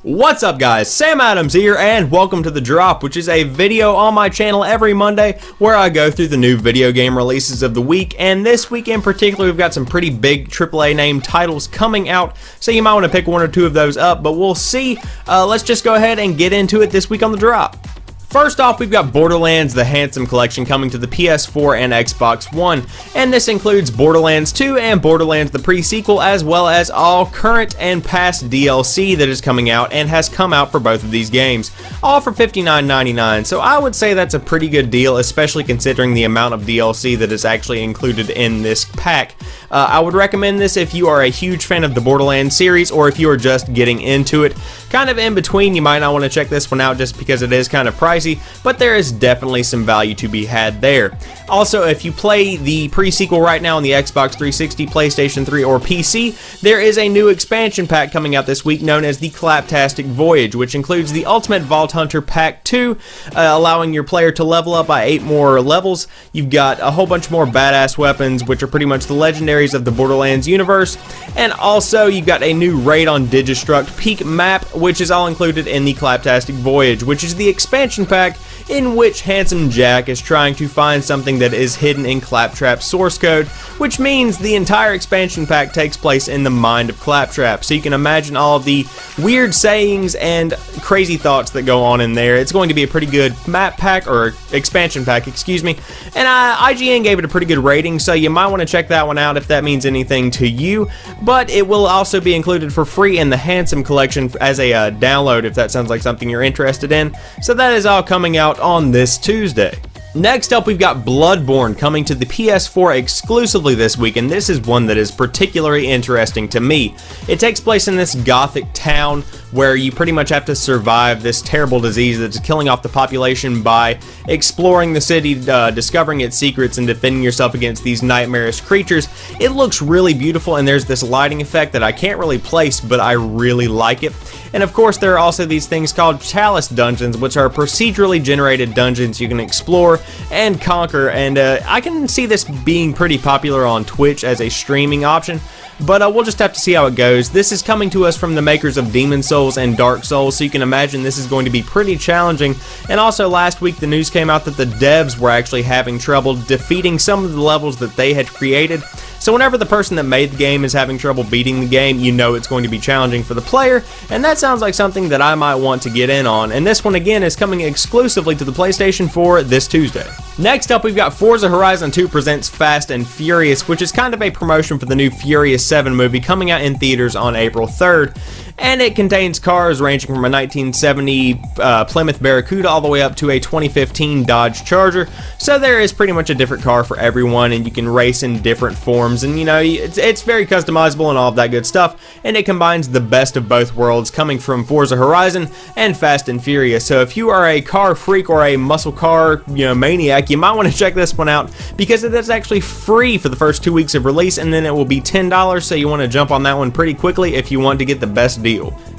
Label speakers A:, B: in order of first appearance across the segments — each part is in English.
A: What's up guys, Sam Adams here and welcome to The Drop, which is a video on my channel every Monday where I go through the new video game releases of the week, and this week in particular we've got some pretty big AAA name titles coming out, so you might want to pick one or two of those up, but we'll see. Let's just go ahead and get into it this week on The Drop. First off, we've got Borderlands The Handsome Collection coming to the PS4 and Xbox One, and this includes Borderlands 2 and Borderlands the pre-sequel, as well as all current and past DLC that is coming out and has come out for both of these games, all for $59.99, so I would say that's a pretty good deal, especially considering the amount of DLC that is actually included in this pack. I would recommend this if you are a huge fan of the Borderlands series, or if you are just getting into it. Kind of in between, you might not want to check this one out just because it is kind of pricey, but there is definitely some value to be had there. Also, if you play the pre-sequel right now on the Xbox 360, PlayStation 3, or PC, there is a new expansion pack coming out this week known as the Claptastic Voyage, which includes the Ultimate Vault Hunter Pack 2, allowing your player to level up by 8 more levels. You've got a whole bunch more badass weapons, which are pretty much the legendaries of the Borderlands universe, and also you've got a new raid on Digistruct Peak map, which is all included in the Claptastic Voyage, which is the expansion pack in which Handsome Jack is trying to find something that is hidden in Claptrap's source code, which means the entire expansion pack takes place in the mind of Claptrap, so you can imagine all of the weird sayings and crazy thoughts that go on in there. It's going to be a pretty good map pack, or expansion pack, excuse me, and IGN gave it a pretty good rating, so you might want to check that one out if that means anything to you, but it will also be included for free in the Handsome Collection as a download if that sounds like something you're interested in, so that is all coming out on this Tuesday. Next up, we've got Bloodborne coming to the PS4 exclusively this week, and this is one that is particularly interesting to me. It takes place in this gothic town where you pretty much have to survive this terrible disease that's killing off the population by exploring the city, discovering its secrets, and defending yourself against these nightmarish creatures. It looks really beautiful, and there's this lighting effect that I can't really place, but I really like it. And of course, there are also these things called Chalice Dungeons, which are procedurally generated dungeons you can explore and conquer, and I can see this being pretty popular on Twitch as a streaming option, but we'll just have to see how it goes. This is coming to us from the makers of Demon Souls and Dark Souls, so you can imagine this is going to be pretty challenging. And also last week the news came out that the devs were actually having trouble defeating some of the levels that they had created. So whenever the person that made the game is having trouble beating the game, you know it's going to be challenging for the player, and that sounds like something that I might want to get in on. And this one again is coming exclusively to the PlayStation 4 this Tuesday. Next up, we've got Forza Horizon 2 presents Fast and Furious, which is kind of a promotion for the new Furious 7 movie coming out in theaters on April 3rd. And it contains cars ranging from a 1970 Plymouth Barracuda all the way up to a 2015 Dodge Charger. So there is pretty much a different car for everyone, and you can race in different forms, and you know, it's very customizable and all of that good stuff, and it combines the best of both worlds coming from Forza Horizon and Fast and Furious. So if you are a car freak or a muscle car, maniac, you might want to check this one out because it is actually free for the first 2 weeks of release, and then it will be $10, so you want to jump on that one pretty quickly if you want to get the best deal.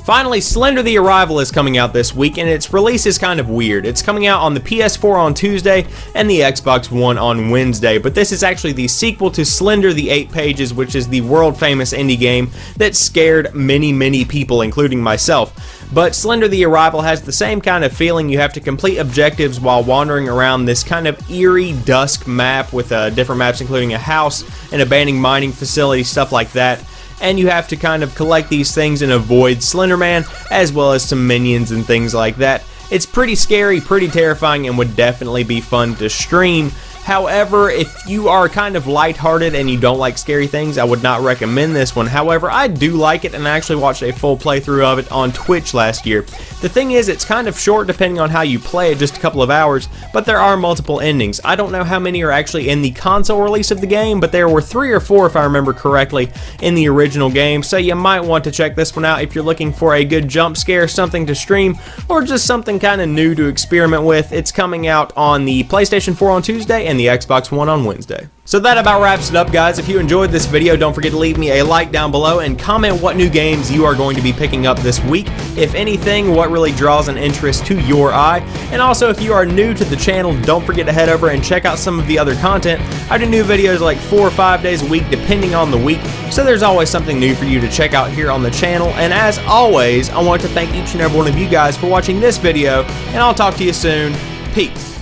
A: Finally, Slender The Arrival is coming out this week, and its release is kind of weird. It's coming out on the PS4 on Tuesday and the Xbox One on Wednesday, but this is actually the sequel to Slender the 8 Pages, which is the world-famous indie game that scared many people, including myself. But Slender The Arrival has the same kind of feeling. You have to complete objectives while wandering around this kind of eerie dusk map with different maps including a house, an abandoned mining facility, stuff like that. And you have to kind of collect these things and avoid Slender Man, as well as some minions and things like that. It's pretty scary, pretty terrifying, and would definitely be fun to stream. However, if you are kind of lighthearted and you don't like scary things, I would not recommend this one. However, I do like it, and I actually watched a full playthrough of it on Twitch last year. The thing is, it's kind of short depending on how you play it, just a couple of hours, but there are multiple endings. I don't know how many are actually in the console release of the game, but there were 3 or 4, if I remember correctly, in the original game, so you might want to check this one out if you're looking for a good jump scare, something to stream, or just something kind of new to experiment with. It's coming out on the PlayStation 4 on Tuesday, and the Xbox One on Wednesday. So that about wraps it up, guys. If you enjoyed this video, don't forget to leave me a like down below and comment what new games you are going to be picking up this week. If anything, what really draws an interest to your eye. And also, if you are new to the channel, don't forget to head over and check out some of the other content. I do new videos like 4 or 5 days a week, depending on the week. So there's always something new for you to check out here on the channel. And as always, I want to thank each and every one of you guys for watching this video, and I'll talk to you soon. Peace.